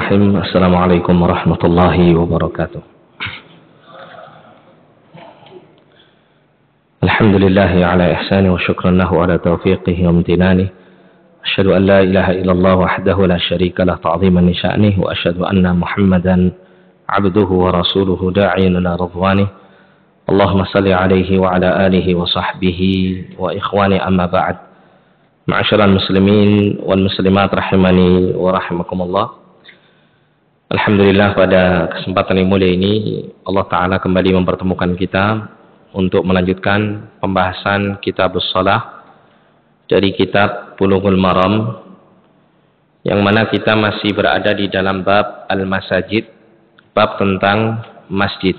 Bismillahirrahmanirrahim. Assalamualaikum warahmatullahi wabarakatuh. Alhamdulillahi ala ihsani wa syukran lahu ala taufiqihi wa amtinani. Asyhadu an la ilaha illallah wahdahu la syarika lah ta'ziman li sya'nihi wa asyhadu anna Muhammadan abduhu wa rasuluhu da'iyan ila ridwanih. Allahumma salli alaihi wa ala alihi wa sahbihi wa ikhwani amma ba'd. Ma'asyiral muslimin wal muslimat rahimani wa rahimakumullah. Alhamdulillah, pada kesempatan yang mulia ini Allah Ta'ala kembali mempertemukan kita untuk melanjutkan pembahasan Kitabus Shalah dari kitab Bulughul Maram, yang mana kita masih berada di dalam bab Al-Masajid, bab tentang masjid.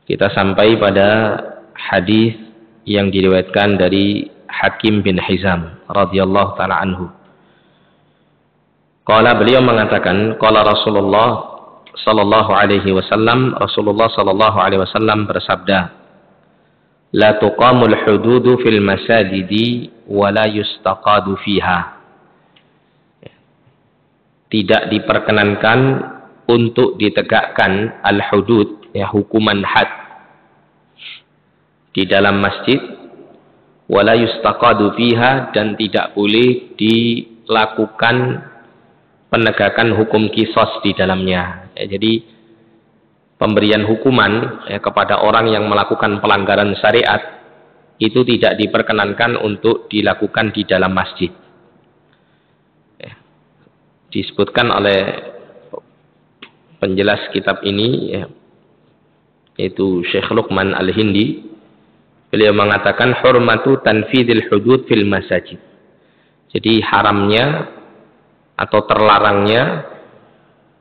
Kita sampai pada hadis yang diriwayatkan dari Hakim bin Hizam radhiyallahu ta'ala anhu. Qala, beliau mengatakan, qala Rasulullah sallallahu alaihi wasallam, Rasulullah sallallahu alaihi wasallam bersabda, la tuqamul hududu fil masajidi wa la yustaqadu fiha. Tidak diperkenankan untuk ditegakkan al-hudud, ya, hukuman had di dalam masjid, wa la yustaqadu fiha, dan tidak boleh dilakukan penegakan hukum kisos di dalamnya. Ya, jadi pemberian hukuman, ya, kepada orang yang melakukan pelanggaran syariat itu tidak diperkenankan untuk dilakukan di dalam masjid. Ya, disebutkan oleh penjelas kitab ini, ya, yaitu Syekh Luqman Al-Hindi. Beliau mengatakan hurmatu tanfidil hudud fil masajid. Jadi haramnya atau terlarangnya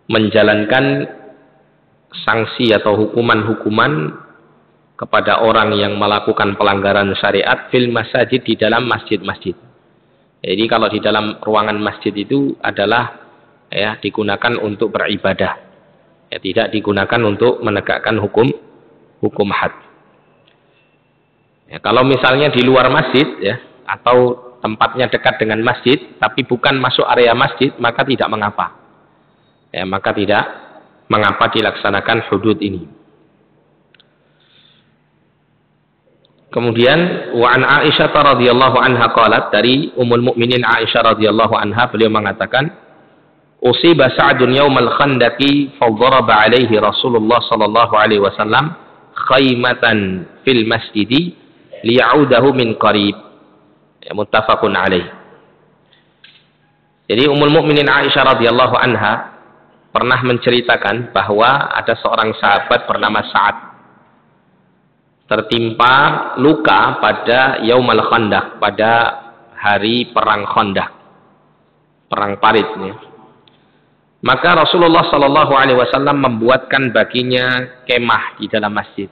menjalankan sanksi atau hukuman-hukuman kepada orang yang melakukan pelanggaran syariat fil masajid, di dalam masjid-masjid. Jadi kalau di dalam ruangan masjid itu adalah, ya, digunakan untuk beribadah, ya, tidak digunakan untuk menegakkan hukum had. Ya, kalau misalnya di luar masjid, ya, atau tempatnya dekat dengan masjid tapi bukan masuk area masjid, maka tidak mengapa. Ya, maka tidak mengapa dilaksanakan hudud ini. Kemudian wa an Aisyah radhiyallahu anha qalat, dari Ummul Mukminin Aisyah radhiyallahu anha, beliau mengatakan, usiba Sa'dun yaumal khandaqi fa daraba alaihi Rasulullah sallallahu alaihi wasallam khaymatan fil masjidi liya'udahu min qarib. Ya, muttafaqun alaih. Jadi Ummul Mukminin Aisyah radhiyallahu anha pernah menceritakan bahwa ada seorang sahabat bernama Sa'ad tertimpa luka pada Yaumul Khandaq, pada hari perang Khandaq, perang Parit, ya. Maka Rasulullah sallallahu alaihi wasallam membuatkan baginya kemah di dalam masjid.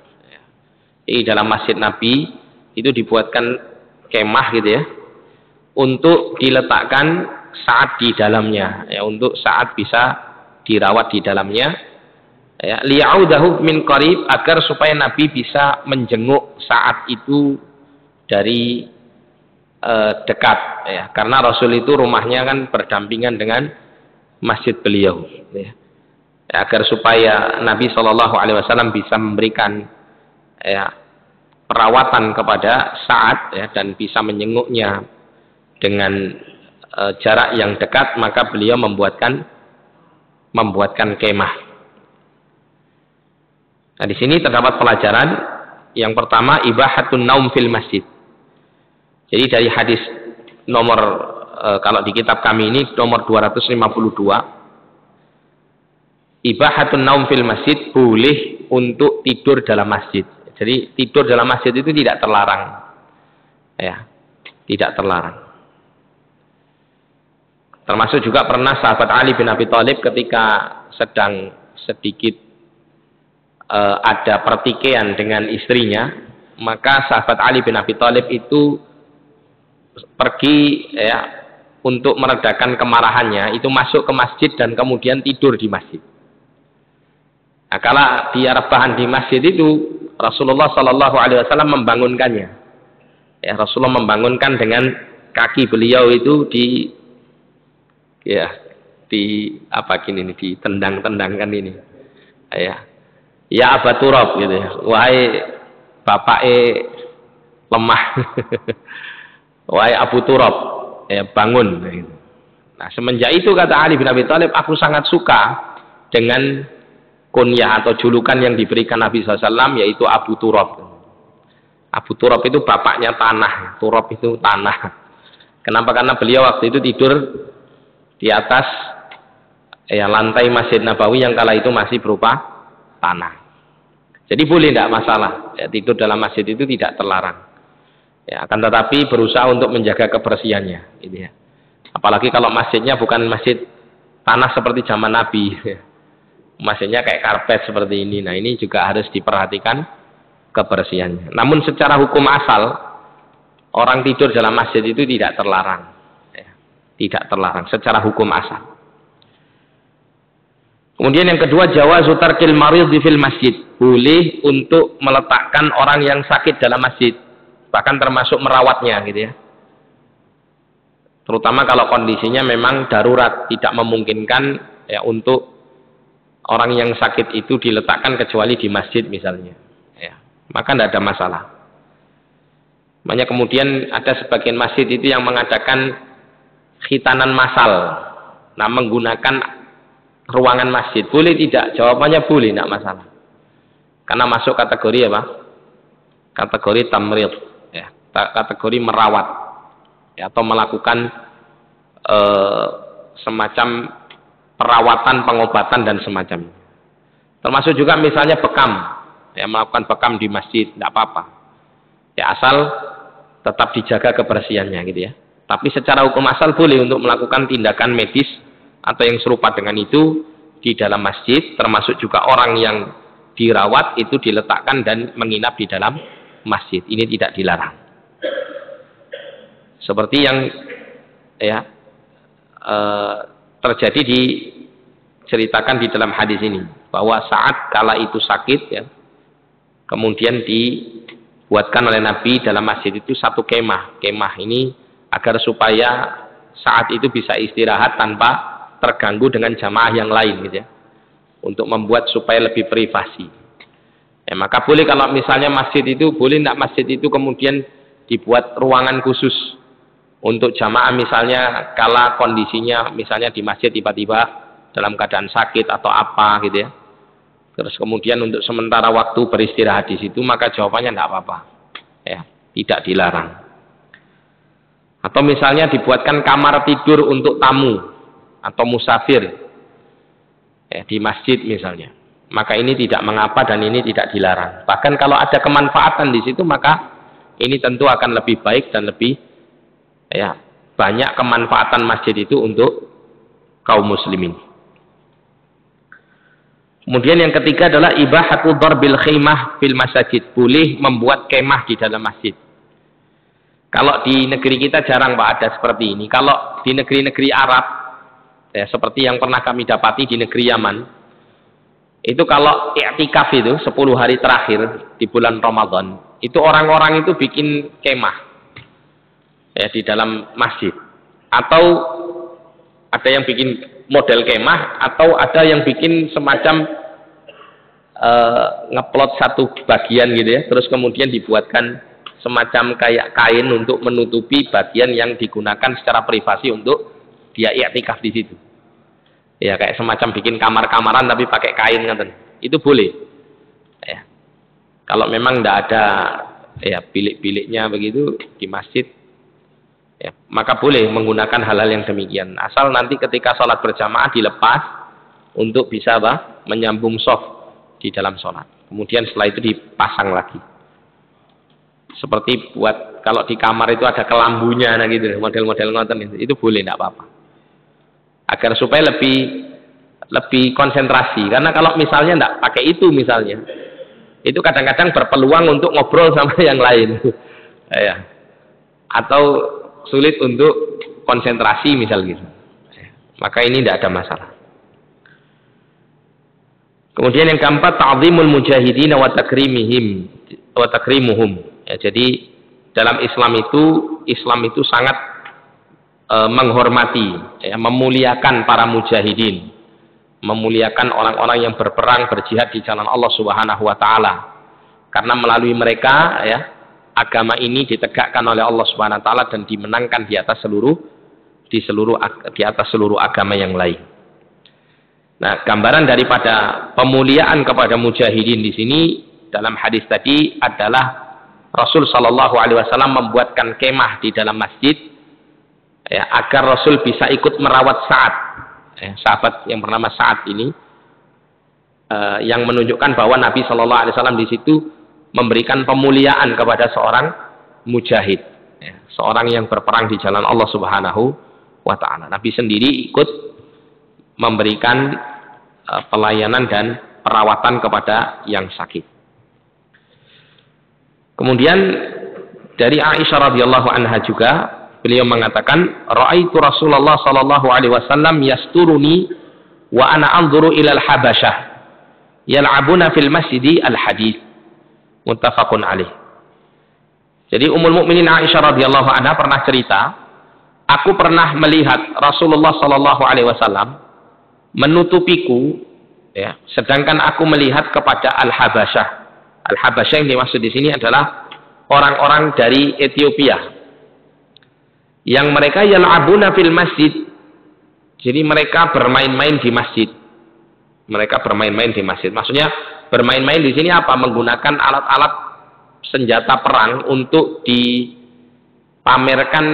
Di dalam masjid Nabi itu dibuatkan kemah, gitu ya, untuk diletakkan Sa'ad di dalamnya, ya, untuk Sa'ad bisa dirawat di dalamnya, ya, liya'udahu min qarib, agar supaya Nabi bisa menjenguk Sa'ad itu dari dekat, ya, karena Rasul itu rumahnya kan berdampingan dengan masjid beliau, ya, agar supaya Nabi Shallallahu Alaihi Wasallam bisa memberikan, ya, perawatan kepada Sa'ad, ya, dan bisa menjenguknya dengan jarak yang dekat, maka beliau membuatkan kemah. Nah, di sini terdapat pelajaran. Yang pertama, ibahatun naum fil masjid. Jadi dari hadis nomor, kalau di kitab kami ini nomor 252, ibahatun naum fil masjid, boleh untuk tidur dalam masjid. Jadi tidur dalam masjid itu tidak terlarang, ya, tidak terlarang. Termasuk juga pernah sahabat Ali bin Abi Thalib ketika sedang sedikit ada pertikaian dengan istrinya, maka sahabat Ali bin Abi Thalib itu pergi, ya, untuk meredakan kemarahannya, itu masuk ke masjid dan kemudian tidur di masjid. Nah, kalau dia rebahan di masjid itu, Rasulullah Sallallahu Alaihi Wasallam membangunkannya. Ya, Rasulullah membangunkan dengan kaki beliau itu di apa gini nih, ditendang-tendangkan ini. Ya Aba Turab gitu ya. Wahai bapake lemah. Wahai Abu Turab, ya bangun gitu. Nah, semenjak itu kata Ali bin Abi Thalib, aku sangat suka dengan kunyah atau julukan yang diberikan Nabi SAW, yaitu Abu Turab. Abu Turab itu bapaknya tanah, Turab itu tanah. Kenapa? Karena beliau waktu itu tidur di atas lantai Masjid Nabawi yang kala itu masih berupa tanah. Jadi boleh, tidak masalah. Ya, tidur dalam masjid itu tidak terlarang. Ya, akan tetapi berusaha untuk menjaga kebersihannya. Ini ya. Apalagi kalau masjidnya bukan masjid tanah seperti zaman Nabi. Masjidnya kayak karpet seperti ini. Nah, ini juga harus diperhatikan kebersihannya. Namun secara hukum asal, orang tidur dalam masjid itu tidak terlarang. Ya, tidak terlarang secara hukum asal. Kemudian yang kedua, jawazu tarkil marid fil masjid. Boleh untuk meletakkan orang yang sakit dalam masjid. Bahkan termasuk merawatnya gitu ya. Terutama kalau kondisinya memang darurat, tidak memungkinkan ya untuk orang yang sakit itu diletakkan kecuali di masjid misalnya. Ya, maka tidak ada masalah. Makanya kemudian ada sebagian masjid itu yang mengadakan khitanan massal. Nah, menggunakan ruangan masjid. Boleh tidak? Jawabannya boleh, tidak masalah. Karena masuk kategori apa? Kategori tamrid, ya, kategori merawat, ya, atau melakukan semacam perawatan, pengobatan dan semacamnya. Termasuk juga misalnya bekam, ya, melakukan bekam di masjid, tidak apa-apa. Ya, asal tetap dijaga kebersihannya gitu ya. Tapi secara hukum asal boleh untuk melakukan tindakan medis atau yang serupa dengan itu di dalam masjid, termasuk juga orang yang dirawat itu diletakkan dan menginap di dalam masjid. Ini tidak dilarang. Seperti yang ya terjadi diceritakan di dalam hadis ini, bahwa saat kala itu sakit ya, kemudian dibuatkan oleh Nabi dalam masjid itu satu kemah. Kemah ini agar supaya saat itu bisa istirahat tanpa terganggu dengan jamaah yang lain gitu ya, untuk membuat supaya lebih privasi. Ya, maka boleh kalau misalnya masjid itu, boleh tidak masjid itu kemudian dibuat ruangan khusus untuk jamaah, misalnya kala kondisinya misalnya di masjid tiba-tiba dalam keadaan sakit atau apa gitu ya, terus kemudian untuk sementara waktu beristirahat di situ, maka jawabannya tidak apa-apa, ya, tidak dilarang. Atau misalnya dibuatkan kamar tidur untuk tamu atau musafir ya, di masjid misalnya, maka ini tidak mengapa dan ini tidak dilarang. Bahkan kalau ada kemanfaatan di situ, maka ini tentu akan lebih baik dan lebih ya, banyak kemanfaatan masjid itu untuk kaum muslimin. Kemudian yang ketiga adalah ibahatu darbil khimah fil masajid. Boleh membuat kemah di dalam masjid. Kalau di negeri kita jarang Pak ada seperti ini. Kalau di negeri-negeri Arab ya, seperti yang pernah kami dapati di negeri Yaman, itu kalau i'tikaf itu 10 hari terakhir di bulan Ramadan, itu orang-orang itu bikin kemah ya, di dalam masjid. Atau ada yang bikin model kemah, atau ada yang bikin semacam ngeplot satu bagian gitu ya, terus kemudian dibuatkan semacam kayak kain untuk menutupi bagian yang digunakan secara privasi untuk dia i'tikaf di situ. Ya, kayak semacam bikin kamar-kamaran tapi pakai kain kan. Itu boleh. Ya. Kalau memang tidak ada ya bilik-biliknya begitu di masjid, ya, maka boleh menggunakan hal-hal yang demikian. Asal nanti ketika sholat berjamaah dilepas untuk bisa menyambung shaf di dalam sholat. Kemudian setelah itu dipasang lagi. Seperti buat kalau di kamar itu ada kelambunya, nah gitu, model-model ngoten itu boleh, tidak apa-apa. Agar supaya lebih konsentrasi. Karena kalau misalnya tidak pakai itu misalnya, itu kadang-kadang berpeluang untuk ngobrol sama yang lain, ya. Atau sulit untuk konsentrasi misal gitu. Maka ini tidak ada masalah. Kemudian yang keempat, ta'zimul mujahidin wa takrimihim wa takrimuhum. Ya, jadi dalam Islam itu sangat menghormati, ya, memuliakan para mujahidin, memuliakan orang-orang yang berperang berjihad di jalan Allah Subhanahu wa taala. Karena melalui mereka, ya, agama ini ditegakkan oleh Allah Subhanahu wa taala dan dimenangkan di atas seluruh agama yang lain. Nah, gambaran daripada pemuliaan kepada mujahidin di sini dalam hadis tadi adalah Rasul Shallallahu Alaihi Wasallam membuatkan kemah di dalam masjid, ya, agar Rasul bisa ikut merawat Sa'ad, sahabat yang bernama Sa'ad ini, yang menunjukkan bahwa Nabi Shallallahu Alaihi Wasallam di situ memberikan pemuliaan kepada seorang mujahid, ya, seorang yang berperang di jalan Allah Subhanahu wa taala. Nabi sendiri ikut memberikan pelayanan dan perawatan kepada yang sakit. Kemudian dari Aisyah radhiyallahu anha juga beliau mengatakan, "Ra'aitu Rasulullah sallallahu alaihi wasallam yasturuni wa ana anzuru ila al-Habasyah yal'abuna fil masjidi al-hadits." Muttafaqun alaih. Jadi Ummul Mukminin Aisyah radhiyallahu anha pernah cerita, aku pernah melihat Rasulullah sallallahu alaihi wasallam menutupiku, ya, sedangkan aku melihat kepada Al-Habasyah. Al-Habasyah yang dimaksud di sini adalah orang-orang dari Ethiopia yang mereka yal'abuna fil masjid. Jadi mereka bermain-main di masjid. Mereka bermain-main di masjid. Maksudnya bermain-main di sini apa? Menggunakan alat-alat senjata perang untuk dipamerkan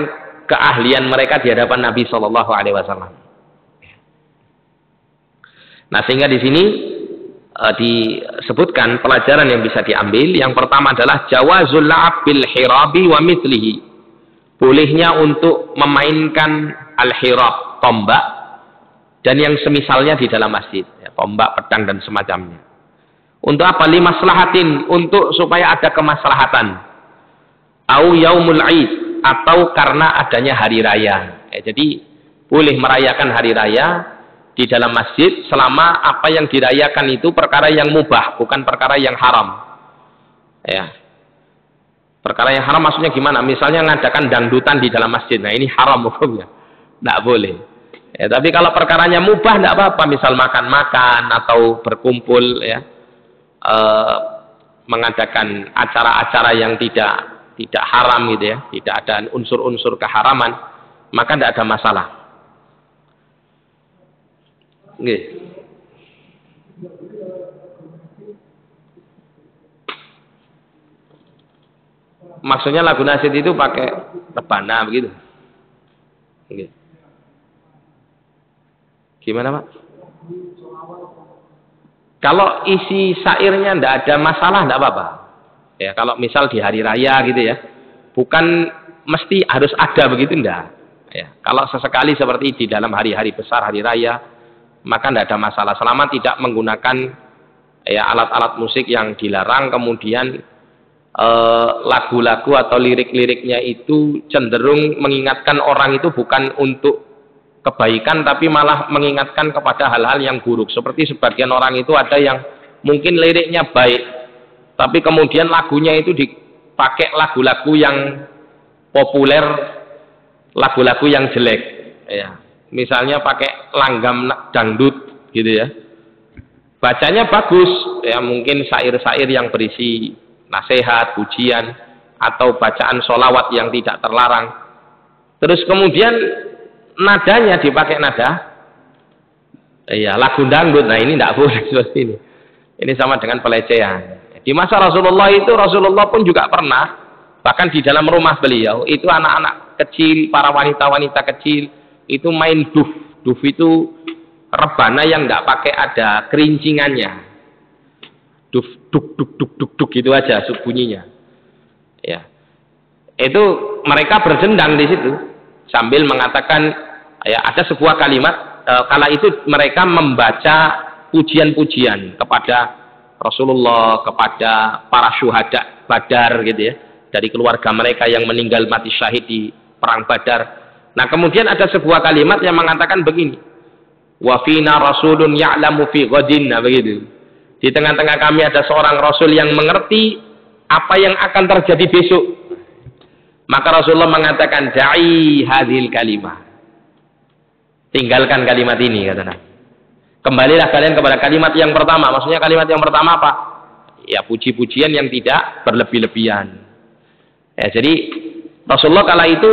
keahlian mereka di hadapan Nabi Shallallahu Alaihi Wasallam. Nah, sehingga di sini disebutkan pelajaran yang bisa diambil. Yang pertama adalah jawazul la'ab bil hirabi wa mithlihi. Bolehnya untuk memainkan al-hirab, tombak, dan yang semisalnya di dalam masjid, ya, tombak, pedang dan semacamnya. Untuk apa? Limaslahatin, untuk supaya ada kemaslahatan. Au yaumul id, atau karena adanya hari raya. Ya, jadi boleh merayakan hari raya di dalam masjid selama apa yang dirayakan itu perkara yang mubah, bukan perkara yang haram. Ya. Perkara yang haram maksudnya gimana? Misalnya ngadakan dangdutan di dalam masjid. Nah, ini haram hukumnya. Tidak boleh. Ya, tapi kalau perkaranya mubah tidak apa-apa, misal makan-makan atau berkumpul, ya, mengadakan acara-acara yang tidak haram gitu, ya, tidak ada unsur-unsur keharaman, maka tidak ada masalah. Nggih. Maksudnya lagu nasyid itu pakai rebana begitu. Nggih. Gimana, Pak? Kalau isi syairnya tidak ada masalah, tidak apa-apa. Ya, kalau misal di hari raya gitu, ya, bukan mesti harus ada begitu, enggak. Ya, kalau sesekali seperti di dalam hari-hari besar, hari raya, maka tidak ada masalah selama tidak menggunakan, ya, alat-alat musik yang dilarang. Kemudian lagu-lagu atau lirik-liriknya itu cenderung mengingatkan orang itu bukan untuk kebaikan, tapi malah mengingatkan kepada hal-hal yang buruk. Seperti sebagian orang itu ada yang mungkin liriknya baik, tapi kemudian lagunya itu dipakai lagu-lagu yang populer, lagu-lagu yang jelek, ya. Misalnya pakai langgam dangdut gitu, ya. Bacanya bagus, ya, mungkin syair-syair yang berisi nasihat, pujian, atau bacaan sholawat yang tidak terlarang. Terus kemudian nadanya dipakai nada, ya, lagu dangdut. Nah, ini tidak boleh seperti ini. Ini sama dengan pelecehan. Di masa Rasulullah itu, Rasulullah pun juga pernah, bahkan di dalam rumah beliau itu anak-anak kecil, para wanita-wanita kecil itu main duf. Duf itu rebana yang tidak pakai ada kerincingannya. Duf, duk, duk, duk, duk, duk, gitu aja bunyinya. Ya, itu mereka bersendang di situ sambil mengatakan, ya, ada sebuah kalimat, kala itu mereka membaca pujian-pujian kepada Rasulullah, kepada para syuhada Badar gitu, ya, dari keluarga mereka yang meninggal mati syahid di perang Badar. Nah, kemudian ada sebuah kalimat yang mengatakan begini, wa fina rasulun ya'lamu fi ghadin, begitu. Di tengah-tengah kami ada seorang rasul yang mengerti apa yang akan terjadi besok. Maka Rasulullah mengatakan, da'i hadhil kalimah. Tinggalkan kalimat ini, kata Nabi. Kembalilah kalian kepada kalimat yang pertama. Maksudnya kalimat yang pertama apa? Ya, puji-pujian yang tidak berlebih-lebihan. Ya, jadi Rasulullah kala itu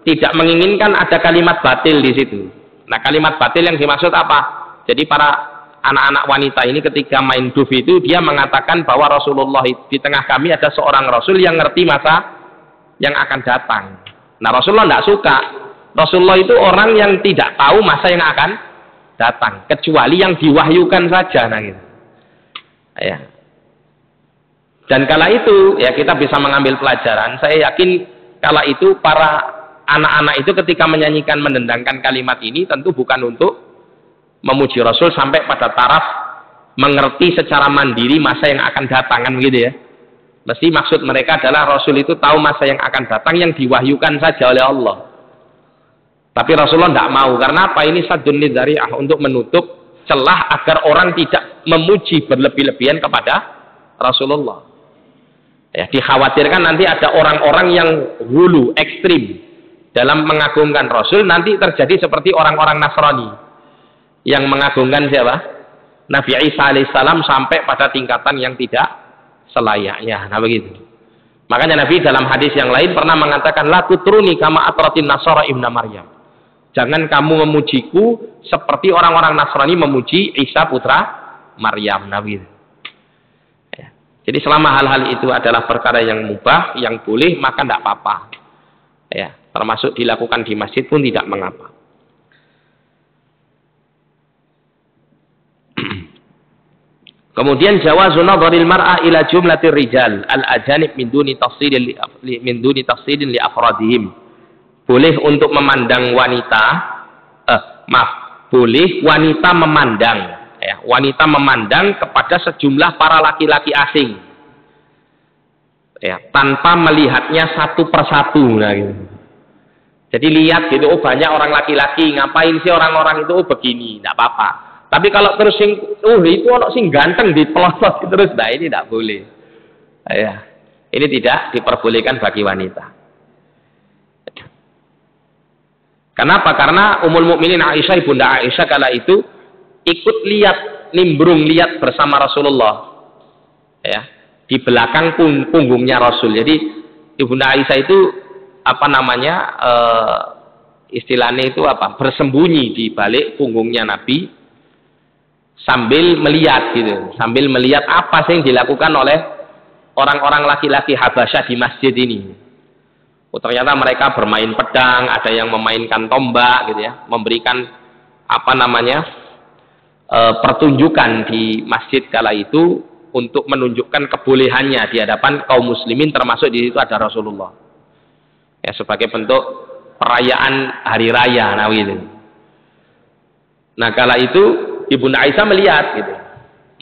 tidak menginginkan ada kalimat batil di situ. Nah, kalimat batil yang dimaksud apa? Jadi para anak-anak wanita ini ketika main duf itu dia mengatakan bahwa Rasulullah di tengah kami ada seorang Rasul yang ngerti masa yang akan datang. Nah, Rasulullah tidak suka. Rasulullah itu orang yang tidak tahu masa yang akan datang, kecuali yang diwahyukan saja. Nah, gitu. Ya. Dan kala itu ya kita bisa mengambil pelajaran. Saya yakin kala itu para anak-anak itu ketika menyanyikan mendendangkan kalimat ini tentu bukan untuk memuji Rasul sampai pada taraf mengerti secara mandiri masa yang akan datang, kan begitu ya. Mesti maksud mereka adalah Rasul itu tahu masa yang akan datang yang diwahyukan saja oleh Allah. Tapi Rasulullah tidak mau, karena apa? Ini saddun lidzari'ah, untuk menutup celah agar orang tidak memuji berlebih-lebihan kepada Rasulullah. Ya, dikhawatirkan nanti ada orang-orang yang hulu, ekstrim dalam mengagungkan Rasul, nanti terjadi seperti orang-orang Nasrani yang mengagungkan siapa? Nabi Isa alaihissalam sampai pada tingkatan yang tidak selayaknya. Nah, begitu. Makanya Nabi dalam hadis yang lain pernah mengatakan, la tutruni kama atratin nasara ibna Maryam. Jangan kamu memujiku seperti orang-orang Nasrani memuji Isa putra Maryam. Nabi. Ya. Jadi selama hal-hal itu adalah perkara yang mubah, yang boleh, maka tidak apa-apa. Ya, termasuk dilakukan di masjid pun tidak mengapa. Kemudian jawazu nadharil mar'a ila jumlatir rijal al-ajanib min duni tafsilin li afradihim. Boleh untuk memandang wanita, boleh wanita memandang, ya, wanita memandang kepada sejumlah para laki-laki asing, ya, tanpa melihatnya satu persatu. Nah, gitu. Jadi lihat gitu, oh banyak orang laki-laki, ngapain sih orang-orang itu? Oh begini, tidak apa-apa. Tapi kalau terus itu orang sing ganteng dipelosot terus, nah ini tidak boleh. Ya, ini tidak diperbolehkan bagi wanita. Kenapa? Karena Ummul Mukminin Aisyah, ibunda Aisyah kala itu ikut nimbrung lihat bersama Rasulullah, ya, di belakang punggungnya Rasul. Jadi ibunda Aisyah itu apa namanya, istilahnya itu apa? Bersembunyi di balik punggungnya Nabi sambil melihat gitu, sambil melihat apa sih yang dilakukan oleh orang-orang laki-laki Habasyah di masjid ini. Ternyata mereka bermain pedang, ada yang memainkan tombak gitu ya, memberikan apa namanya pertunjukan di masjid kala itu untuk menunjukkan kebolehannya di hadapan kaum muslimin, termasuk di situ ada Rasulullah. Ya, sebagai bentuk perayaan hari raya, nah gitu. Nah, kala itu Ibunda Aisyah melihat gitu.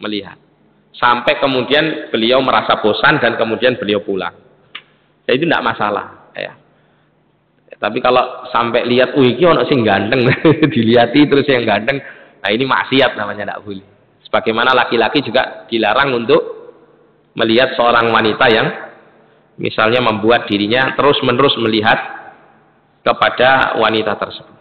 Melihat. Sampai kemudian beliau merasa bosan dan kemudian beliau pulang. Ya, itu tidak masalah. Ya. Tapi kalau sampai lihat, iki ono sing ganteng, dilihati terus yang ganteng, nah ini maksiat namanya, tidak boleh. Sebagaimana laki-laki juga dilarang untuk melihat seorang wanita yang misalnya membuat dirinya terus-menerus melihat kepada wanita tersebut.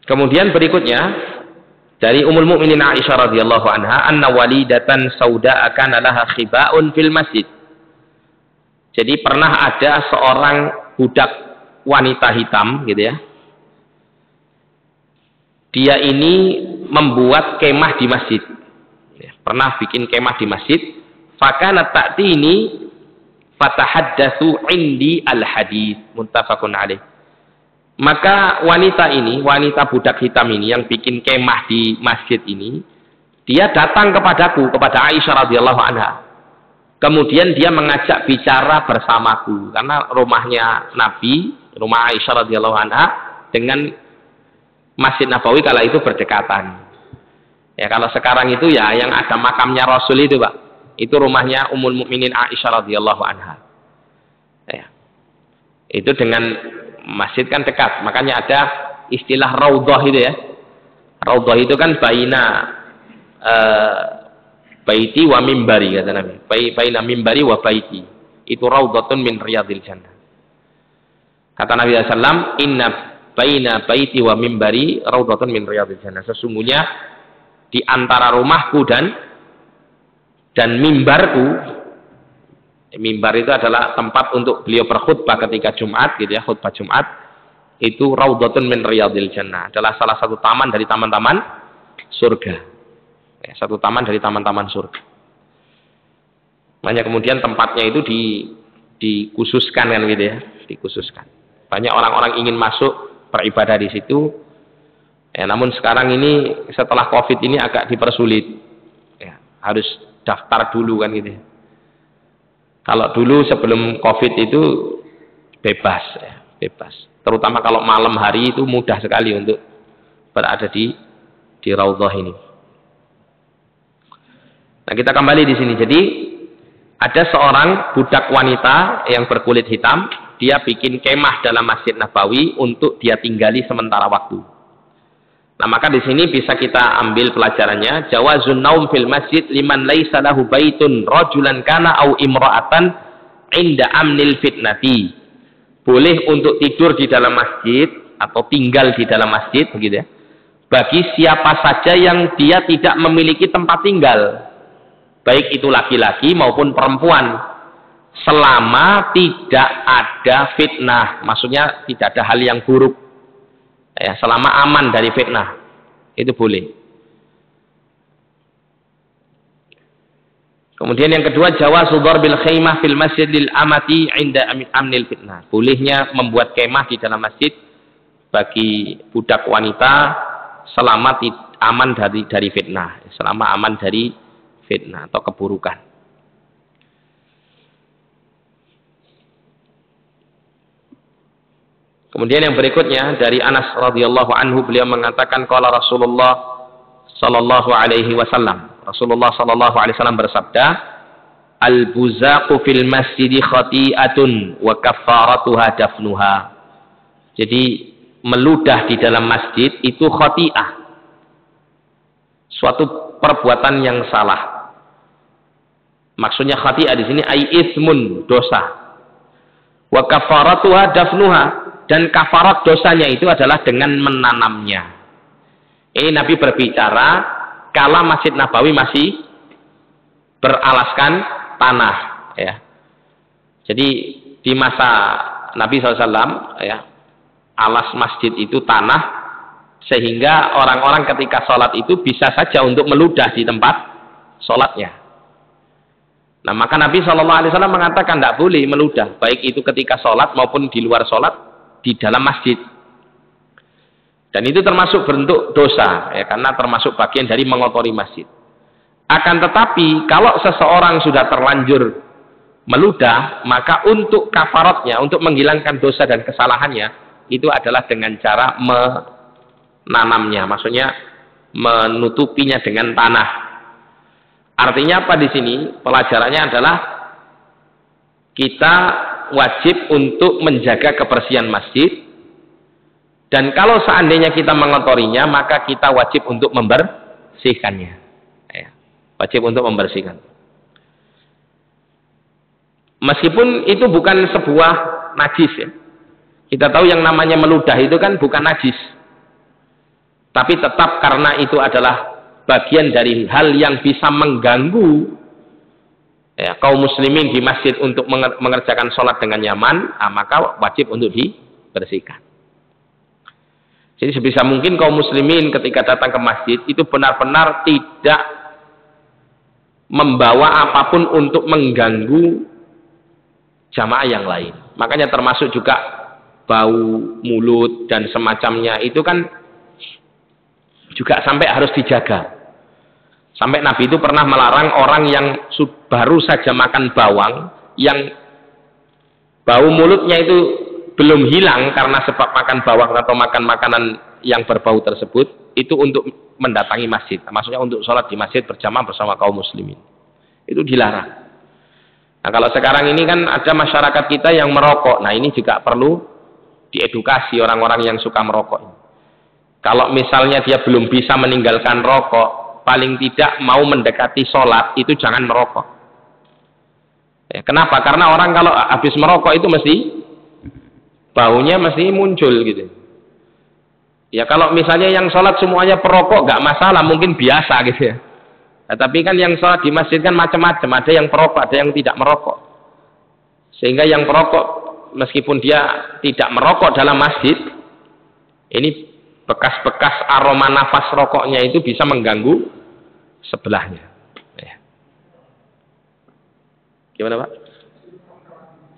Kemudian berikutnya dari Ummul Mukminin Aisyah radhiyallahu anha, anna walidatan sauda kana laha khiba'un fil masjid. Jadi pernah ada seorang budak wanita hitam gitu ya. Dia ini membuat kemah di masjid. Pernah bikin kemah di masjid. Fakana ta'tini fatahaddatsu indi al-hadits, muttafaqun alaih. Maka wanita ini, wanita budak hitam ini yang bikin kemah di masjid ini, dia datang kepadaku, kepada Aisyah radhiyallahu anha. Kemudian dia mengajak bicara bersamaku, karena rumahnya Nabi, rumah Aisyah radhiyallahu anha dengan Masjid Nabawi kala itu berdekatan. Ya, kalau sekarang itu ya yang ada makamnya Rasul itu, Pak. Itu rumahnya Ummul Mukminin Aisyah radhiyallahu anha. Ya. Itu dengan masjid kan dekat, makanya ada istilah raudhah itu ya. Raudhah itu kan baina baiti wa mimbari kata Nabi. Baina mimbari wa baiti. Itu raudhatun min riyadil jannah. Kata Nabi SAW, inna baina baiti wa mimbari raudhatun min riyadil jannah. Sesungguhnya di antara rumahku dan mimbarku, mimbar itu adalah tempat untuk beliau berkhutbah ketika Jumat, gitu ya, khutbah Jumat, itu raudhatun min riyadil jannah, adalah salah satu taman dari taman-taman surga. Ya, satu taman dari taman-taman surga. Makanya kemudian tempatnya itu dikhususkan kan gitu ya, dikhususkan. Banyak orang-orang ingin masuk beribadah di situ. Ya, namun sekarang ini setelah Covid ini agak dipersulit. Ya, harus daftar dulu kan gitu. Kalau dulu sebelum Covid itu bebas, ya, bebas. Terutama kalau malam hari itu mudah sekali untuk berada di raudhah ini. Nah, kita kembali di sini. Jadi ada seorang budak wanita yang berkulit hitam, dia bikin kemah dalam Masjid Nabawi untuk dia tinggali sementara waktu. Nah, maka di sini bisa kita ambil pelajarannya, jawazun naum fil masjid liman laisa lahu baitun rajulan kana au imra'atan inda amnil fitnati. Boleh untuk tidur di dalam masjid atau tinggal di dalam masjid begitu ya. Bagi siapa saja yang dia tidak memiliki tempat tinggal, baik itu laki-laki maupun perempuan, selama tidak ada fitnah, maksudnya tidak ada hal yang buruk. Ya, selama aman dari fitnah, itu boleh. Kemudian yang kedua, jawazu darbil khaymah fil masjid lil amati 'inda amnil fitnah. Bolehnya membuat kemah di dalam masjid bagi budak wanita selama aman dari fitnah, selama aman dari fitnah atau keburukan. Kemudian yang berikutnya dari Anas radhiyallahu anhu, beliau mengatakan qala Rasulullah sallallahu alaihi wasallam. Rasulullah sallallahu alaihi wasallam bersabda, al-buzaqu fil masjidi khati'atun wa kaffaratuha dafnuha. Jadi meludah di dalam masjid itu khati'ah, suatu perbuatan yang salah. Maksudnya khati'ah di sini ai ismun, dosa. Wa kaffaratuha dafnuha, dan kafarat dosanya itu adalah dengan menanamnya. Ini Nabi berbicara kala Masjid Nabawi masih beralaskan tanah, ya. Jadi di masa Nabi SAW, ya, alas masjid itu tanah, sehingga orang-orang ketika sholat itu bisa saja untuk meludah di tempat sholatnya. Nah, maka Nabi SAW mengatakan tidak boleh meludah, baik itu ketika sholat maupun di luar sholat, di dalam masjid. Dan itu termasuk bentuk dosa, ya, karena termasuk bagian dari mengotori masjid. Akan tetapi kalau seseorang sudah terlanjur meludah, maka untuk kafaratnya, untuk menghilangkan dosa dan kesalahannya, itu adalah dengan cara menanamnya, maksudnya menutupinya dengan tanah. Artinya apa di sini? Pelajarannya adalah kita wajib untuk menjaga kebersihan masjid, dan kalau seandainya kita mengotorinya, maka kita wajib untuk membersihkannya, ya, wajib untuk membersihkan. Meskipun itu bukan sebuah najis, ya. Kita tahu yang namanya meludah itu kan bukan najis, tapi tetap karena itu adalah bagian dari hal yang bisa mengganggu, ya, kaum muslimin di masjid untuk mengerjakan sholat dengan nyaman, maka wajib untuk dibersihkan. Jadi sebisa mungkin kaum muslimin ketika datang ke masjid itu benar-benar tidak membawa apapun untuk mengganggu jamaah yang lain. Makanya termasuk juga bau mulut dan semacamnya itu kan juga sampai harus dijaga. Sampai Nabi itu pernah melarang orang yang baru saja makan bawang, yang bau mulutnya itu belum hilang karena sebab makan bawang atau makan makanan yang berbau tersebut, itu untuk mendatangi masjid. Maksudnya untuk sholat di masjid berjamaah bersama kaum muslimin. Itu dilarang. Nah, kalau sekarang ini kan ada masyarakat kita yang merokok. Nah, ini juga perlu diedukasi orang-orang yang suka merokok. Kalau misalnya dia belum bisa meninggalkan rokok, paling tidak mau mendekati sholat, itu jangan merokok. Ya, kenapa? Karena orang kalau habis merokok itu mesti baunya mesti muncul gitu. Ya kalau misalnya yang sholat semuanya perokok nggak masalah, mungkin biasa gitu ya. Nah, tapi kan yang sholat di masjid kan macam-macam, ada yang perokok, ada yang tidak merokok. Sehingga yang perokok meskipun dia tidak merokok dalam masjid, ini bekas-bekas aroma nafas rokoknya itu bisa mengganggu sebelahnya. Ya. Gimana Pak?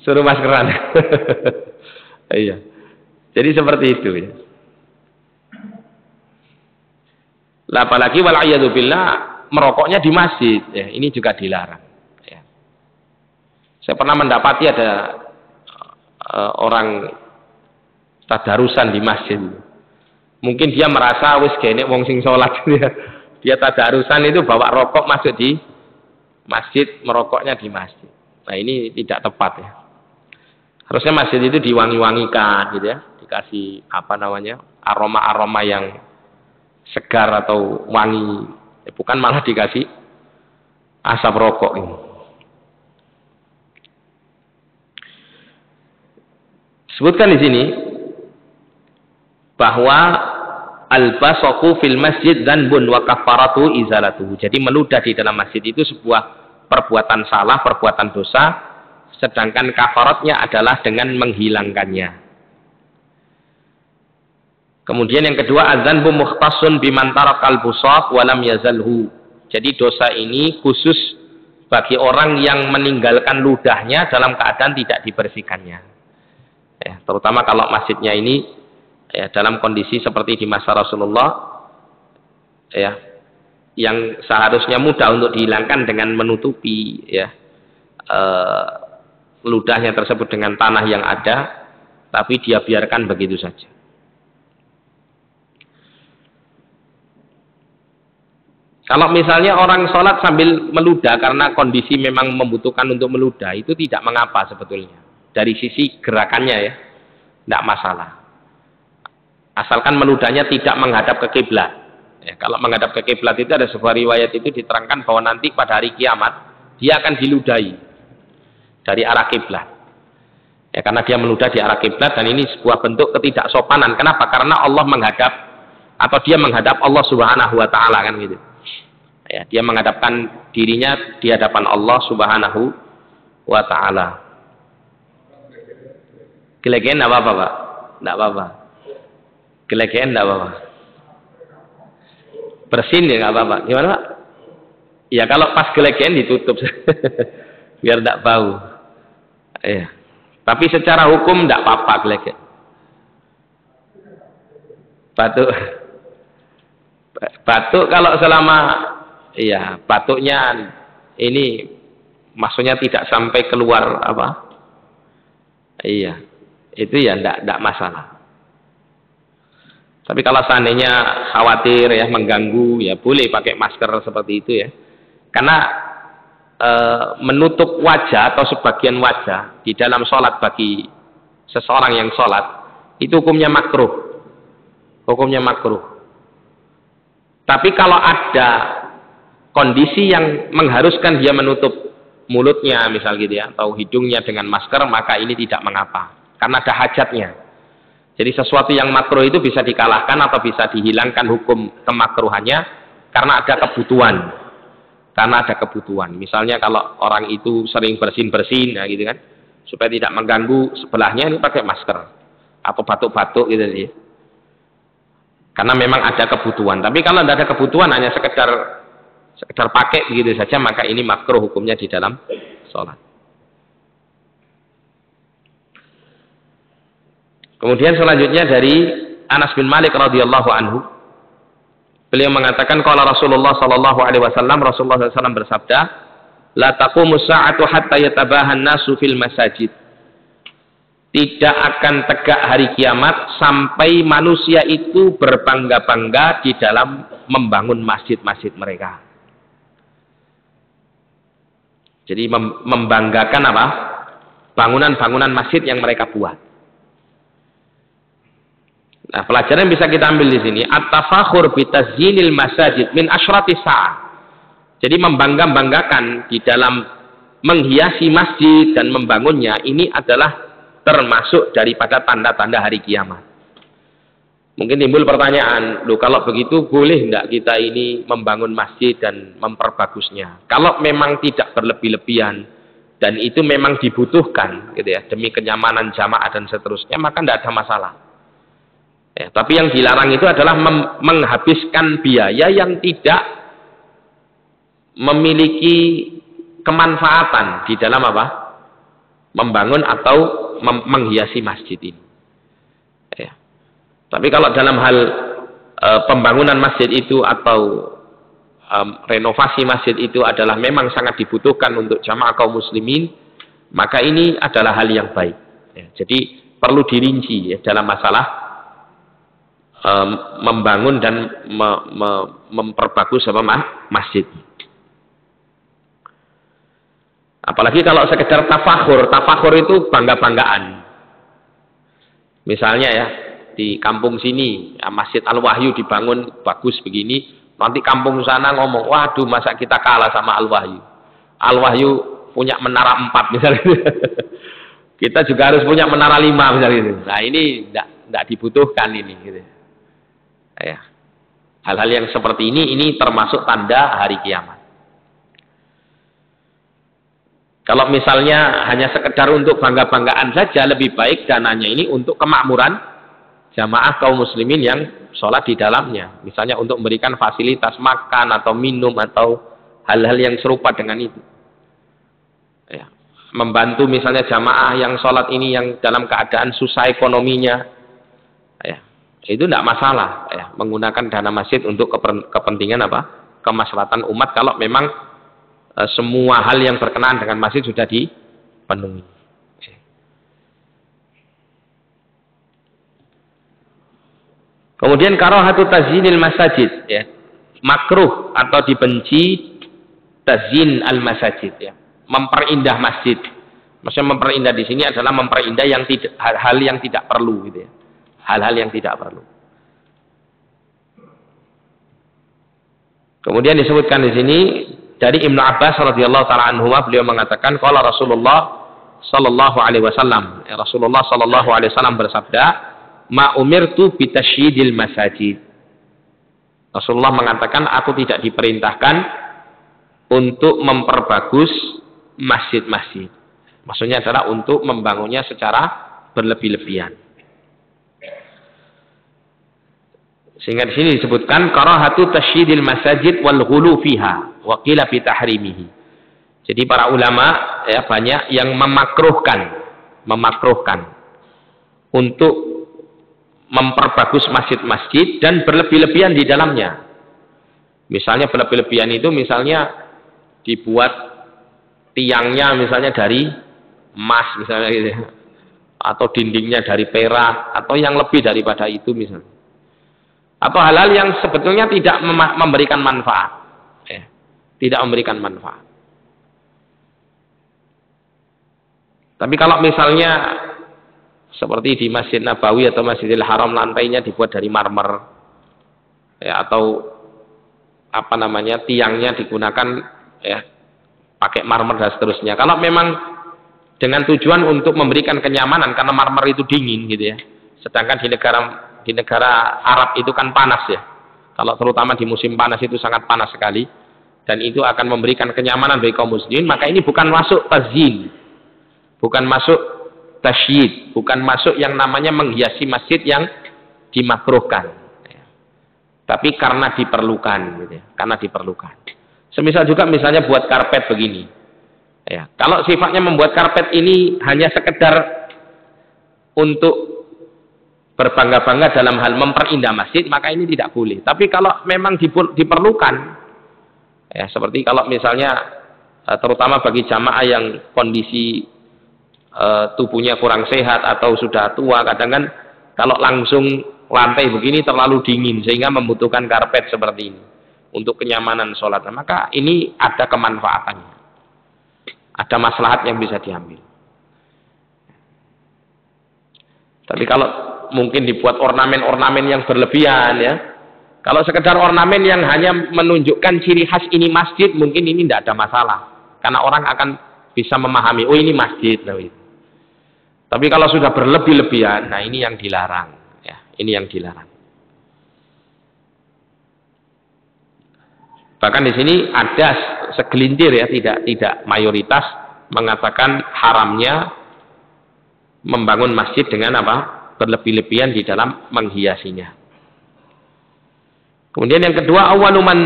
Suruh maskeran. Iya. Jadi seperti itu ya. Lah apalagi wal'iyadzubillah merokoknya di masjid ya, ini juga dilarang ya. Saya pernah mendapati ada orang tadarusan di masjid. Mungkin dia merasa wis gene wong sing salat dia tadarusan itu bawa rokok masuk di masjid, merokoknya di masjid. Nah, ini tidak tepat ya. Harusnya masjid itu diwangi-wangikan gitu ya, dikasih apa namanya? Aroma-aroma yang segar atau wangi. Ya, bukan malah dikasih asap rokok ini. Sebutkan di sini bahwa al-basaqu fil masjid dzanbun wa kafaratu izalatuhu. Jadi meludah di dalam masjid itu sebuah perbuatan salah, perbuatan dosa, sedangkan kafaratnya adalah dengan menghilangkannya. Kemudian yang kedua, adzanbu mukhtasun biman tarakal busaq wa lam yazalhu. Jadi dosa ini khusus bagi orang yang meninggalkan ludahnya dalam keadaan tidak dibersihkannya. Ya, terutama kalau masjidnya ini ya, dalam kondisi seperti di masa Rasulullah ya, yang seharusnya mudah untuk dihilangkan dengan menutupi ya ludahnya tersebut dengan tanah yang ada, tapi dia biarkan begitu saja. Kalau misalnya orang sholat sambil meludah karena kondisi memang membutuhkan untuk meludah, itu tidak mengapa sebetulnya. Dari sisi gerakannya ya, tidak masalah. Asalkan meludahnya tidak menghadap ke kiblat. Ya, kalau menghadap ke kiblat itu ada sebuah riwayat itu diterangkan bahwa nanti pada hari kiamat dia akan diludahi dari arah kiblat. Ya, karena dia meludah di arah kiblat dan ini sebuah bentuk ketidaksopanan. Kenapa? Karena Allah menghadap atau dia menghadap Allah Subhanahu wa taala kan gitu. Ya, dia menghadapkan dirinya di hadapan Allah Subhanahu wa taala. Gelegean enggak apa-apa, Pak? Enggak apa-apa. Gelegean enggak apa-apa. Bersin ya enggak apa-apa. Gimana, Pak? Ya kalau pas gelegean ditutup biar enggak bau. Ya. Tapi secara hukum enggak apa-apa gelegean. Batuk kalau selama iya, batuknya ini maksudnya tidak sampai keluar apa? Iya, itu ya enggak masalah. Tapi kalau seandainya khawatir ya mengganggu, ya boleh pakai masker seperti itu ya. Karena menutup wajah atau sebagian wajah di dalam sholat bagi seseorang yang sholat itu hukumnya makruh. Hukumnya makruh. Tapi kalau ada kondisi yang mengharuskan dia menutup mulutnya misal gitu ya, atau hidungnya dengan masker, maka ini tidak mengapa karena ada hajatnya. Jadi sesuatu yang makruh itu bisa dikalahkan atau bisa dihilangkan hukum kemakruhannya karena ada kebutuhan. Karena ada kebutuhan. Misalnya kalau orang itu sering bersin-bersin ya gitu kan, supaya tidak mengganggu sebelahnya, ini pakai masker atau batuk-batuk gitu sih. Karena memang ada kebutuhan. Tapi kalau tidak ada kebutuhan, hanya sekedar pakai begitu saja, maka ini makruh hukumnya di dalam sholat. Kemudian selanjutnya dari Anas bin Malik radhiyallahu anhu, beliau mengatakan qala Rasulullah sallallahu alaihi wasallam, Rasulullah SAW bersabda, la taqumu sa'atu hatta yatabahan nasu fil masajid. Tidak akan tegak hari kiamat sampai manusia itu berbangga-bangga di dalam membangun masjid-masjid mereka. Jadi membanggakan apa? Bangunan-bangunan masjid yang mereka buat. Nah, pelajaran yang bisa kita ambil di sini, at-tafakhur bi tazyinil masajid min asyrati sa'ah. Jadi membangga-banggakan di dalam menghiasi masjid dan membangunnya, ini adalah termasuk daripada tanda-tanda hari kiamat. Mungkin timbul pertanyaan, loh kalau begitu boleh enggak kita ini membangun masjid dan memperbagusnya? Kalau memang tidak berlebih-lebihan dan itu memang dibutuhkan gitu ya, demi kenyamanan jamaah dan seterusnya, maka tidak ada masalah. Ya, tapi yang dilarang itu adalah menghabiskan biaya yang tidak memiliki kemanfaatan di dalam apa? Membangun atau menghiasi masjid ini. Ya. Tapi kalau dalam hal pembangunan masjid itu atau renovasi masjid itu adalah memang sangat dibutuhkan untuk jamaah kaum muslimin, maka ini adalah hal yang baik. Ya, jadi perlu dirinci ya, dalam masalah membangun dan memperbagus masjid. Apalagi kalau sekedar tafakhur itu bangga-banggaan. Misalnya ya, di kampung sini ya, Masjid Al-Wahyu dibangun bagus begini, nanti kampung sana ngomong, waduh masa kita kalah sama Al-Wahyu. Al-Wahyu punya menara 4 misalnya. Kita juga harus punya menara 5 misalnya. Nah ini tidak dibutuhkan ini gitu. Ya. Hal-hal yang seperti ini termasuk tanda hari kiamat. Kalau misalnya hanya sekedar untuk bangga-banggaan saja, lebih baik dananya ini untuk kemakmuran jamaah kaum muslimin yang sholat di dalamnya. Misalnya untuk memberikan fasilitas makan atau minum atau hal-hal yang serupa dengan itu. Ya. Membantu misalnya jamaah yang sholat ini yang dalam keadaan susah ekonominya. Ya. Itu tidak masalah ya, menggunakan dana masjid untuk kepentingan apa? Kemaslahatan umat kalau memang semua hal yang berkenaan dengan masjid sudah dipenuhi. Kemudian karahatu tazyinil masajid ya. Makruh atau dibenci tazyin al masajid ya. Memperindah masjid. Maksudnya memperindah di sini adalah memperindah yang tidak hal yang tidak perlu gitu ya. Hal-hal yang tidak perlu. Kemudian disebutkan di sini dari Ibnu Abbas radhiyallahu taala anhu, beliau mengatakan qala Rasulullah sallallahu alaihi wasallam, Rasulullah sallallahu alaihi wasallam bersabda, "Ma umirtu bitasyidil masajid." Rasulullah mengatakan, aku tidak diperintahkan untuk memperbagus masjid-masjid. Maksudnya adalah untuk membangunnya secara berlebih-lebihan. Sehingga di sini disebutkan karahatu tasyidil masajid wal ghulu fiha wa qila fi tahrimihi. Jadi para ulama ya banyak yang memakruhkan untuk memperbagus masjid-masjid dan berlebih-lebihan di dalamnya. Misalnya berlebih-lebihan itu misalnya dibuat tiangnya misalnya dari emas misalnya gitu. Atau dindingnya dari perak atau yang lebih daripada itu misalnya. Atau hal-hal yang sebetulnya tidak memberikan manfaat ya. Tidak memberikan manfaat. Tapi kalau misalnya seperti di Masjid Nabawi atau Masjidil Haram lantainya dibuat dari marmer ya, atau apa namanya tiangnya digunakan ya pakai marmer dan seterusnya. Kalau memang dengan tujuan untuk memberikan kenyamanan karena marmer itu dingin gitu ya. Sedangkan di negara Arab itu kan panas ya. Kalau terutama di musim panas itu sangat panas sekali dan itu akan memberikan kenyamanan bagi kaum muslimin, maka ini bukan masuk tazyin. Bukan masuk tasyid, bukan masuk yang namanya menghiasi masjid yang dimakruhkan. Ya. Tapi karena diperlukan gitu ya. Karena diperlukan. Semisal juga misalnya buat karpet begini. Ya, kalau sifatnya membuat karpet ini hanya sekedar untuk berbangga-bangga dalam hal memperindah masjid, maka ini tidak boleh. Tapi kalau memang diperlukan, ya seperti kalau misalnya terutama bagi jamaah yang kondisi tubuhnya kurang sehat atau sudah tua, kadang kan kalau langsung lantai begini terlalu dingin sehingga membutuhkan karpet seperti ini untuk kenyamanan sholat, maka ini ada kemanfaatannya, ada maslahat yang bisa diambil. Tapi kalau mungkin dibuat ornamen-ornamen yang berlebihan ya. Kalau sekedar ornamen yang hanya menunjukkan ciri khas ini masjid, mungkin ini tidak ada masalah. Karena orang akan bisa memahami, oh ini masjid. Tapi kalau sudah berlebih-lebihan, nah ini yang dilarang, ya, ini yang dilarang. Bahkan di sini ada segelintir ya, tidak mayoritas mengatakan haramnya membangun masjid dengan apa? Berlebih-lebihan di dalam menghiasinya. Kemudian yang kedua, awalu man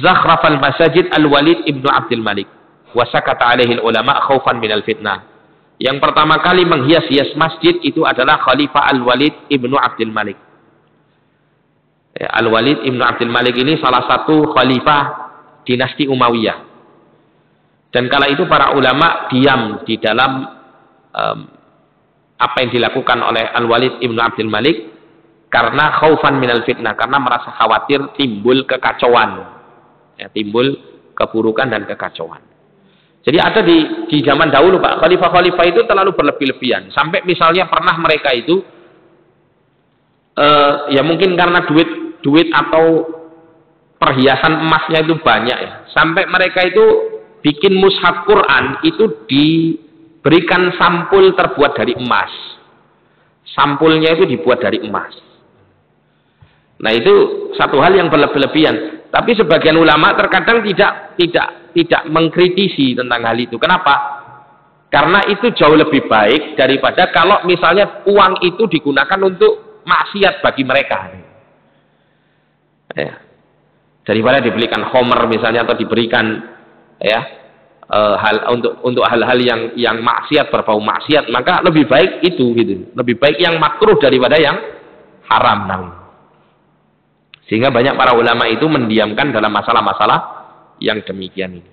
zakhrafal masajid al-Walid ibnu Abdul Malik wa sakata alaihi ulama khaufan minal fitnah. Yang pertama kali menghias-hias masjid itu adalah Khalifah Al-Walid ibnu Abdul Malik. Al-Walid ibnu Abdul Malik ini salah satu khalifah dinasti Umayyah. Dan kala itu para ulama diam di dalam apa yang dilakukan oleh Al-Walid ibnu Abdul Malik karena khaufan minal fitnah, karena merasa khawatir timbul kekacauan, ya, timbul keburukan dan kekacauan. Jadi ada di zaman dahulu Pak, khalifah-khalifah itu terlalu berlebih-lebihan. Sampai misalnya pernah mereka itu, ya mungkin karena duit atau perhiasan emasnya itu banyak ya. Sampai mereka itu bikin mushaf Quran itu diberikan sampul terbuat dari emas. Sampulnya itu dibuat dari emas. Nah itu satu hal yang berlebih-lebihan. Tapi sebagian ulama terkadang tidak mengkritisi tentang hal itu. Kenapa? Karena itu jauh lebih baik daripada kalau misalnya uang itu digunakan untuk maksiat bagi mereka. Ya. Daripada dibelikan homer misalnya atau diberikan ya untuk hal-hal yang maksiat, berbau maksiat, maka lebih baik itu gitu. Lebih baik yang makruh daripada yang haram namanya. Sehingga banyak para ulama itu mendiamkan dalam masalah-masalah yang demikian ini.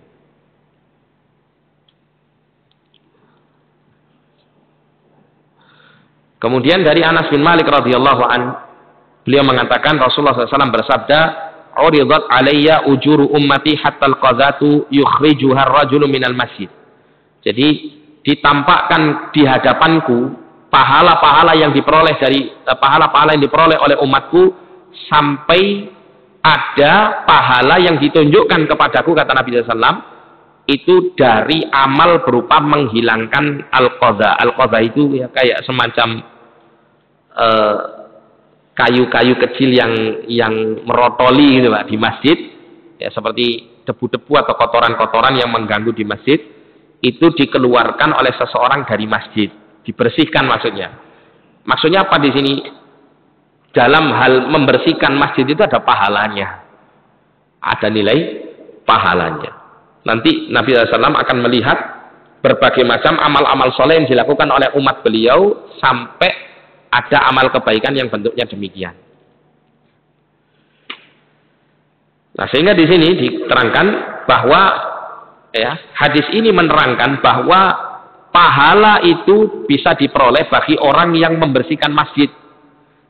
Kemudian dari Anas bin Malik radhiyallahu an, beliau mengatakan Rasulullah SAW bersabda, "Uridat alayya ujuru ummati hatta al-qadhatu yukhrijuha ar-rajulu minal masjid." Jadi ditampakkan di hadapanku pahala-pahala yang diperoleh oleh umatku sampai ada pahala yang ditunjukkan kepadaku, kata Nabi SAW, itu dari amal berupa menghilangkan al-qadha. Al-qadha itu ya kayak semacam kayu-kayu kecil yang merotoli gitu Pak, di masjid, ya seperti debu-debu atau kotoran-kotoran yang mengganggu di masjid, itu dikeluarkan oleh seseorang dari masjid, dibersihkan maksudnya. Maksudnya apa di sini? Dalam hal membersihkan masjid itu ada pahalanya, ada nilai pahalanya. Nanti Nabi SAW akan melihat berbagai macam amal-amal soleh yang dilakukan oleh umat beliau sampai ada amal kebaikan yang bentuknya demikian. Nah, sehingga di sini diterangkan bahwa ya, hadis ini menerangkan bahwa pahala itu bisa diperoleh bagi orang yang membersihkan masjid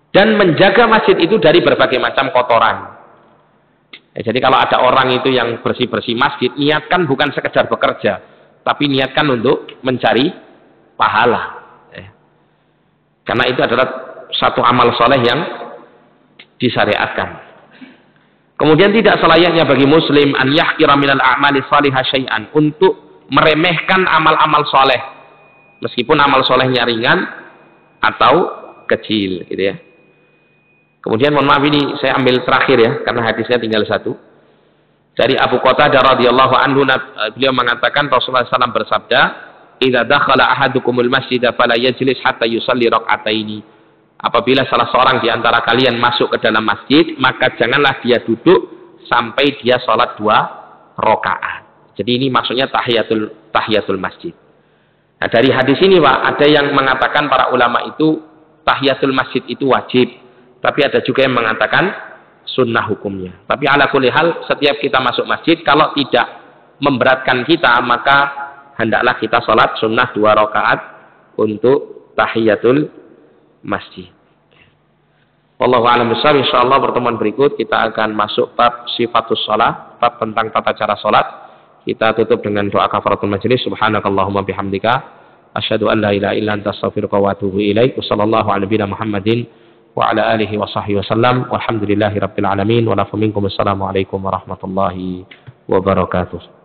dan menjaga masjid itu dari berbagai macam kotoran. Ya, jadi kalau ada orang itu yang bersih-bersih masjid, niatkan bukan sekedar bekerja, tapi niatkan untuk mencari pahala. Ya. Karena itu adalah satu amal soleh yang disyariatkan. Kemudian tidak selayaknya bagi muslim an yahqira minal a'mali salihah syai'an, untuk meremehkan amal-amal soleh, meskipun amal solehnya ringan atau kecil, gitu ya. Kemudian mohon maaf ini saya ambil terakhir ya, karena hadisnya tinggal satu. Dari Abu Qatadah radhiyallahu anhu, beliau mengatakan Rasulullah SAW bersabda, "Idza dakhala ahadukumul masjid fala yajlis hatta yusalli rak'ataini." Apabila salah seorang di antara kalian masuk ke dalam masjid, maka janganlah dia duduk sampai dia sholat 2 rakaat. Jadi ini maksudnya tahiyatul masjid. Nah, dari hadis ini Pak, ada yang mengatakan para ulama itu tahiyatul masjid itu wajib. Tapi ada juga yang mengatakan sunnah hukumnya. Tapi ala kulli hal, setiap kita masuk masjid, kalau tidak memberatkan kita, maka hendaklah kita sholat sunnah 2 rakaat untuk tahiyatul masjid. Wallahu a'lam bishawab. Insyaallah pertemuan berikut kita akan masuk bab sifatus shalah, bab tentang tata cara sholat. Kita tutup dengan doa kafaratul majelis. Subhanakallahumma bihamdika asyhadu an la ilaha illa anta astaghfiruka wa atubu ilaik. Wassallallahu ala nabiyina Muhammadin wa ala alihi wa sahbihi wasallam. Walhamdulillahi rabbil alamin. Wa lafu minkum. Assalamualaikum warahmatullahi wabarakatuh.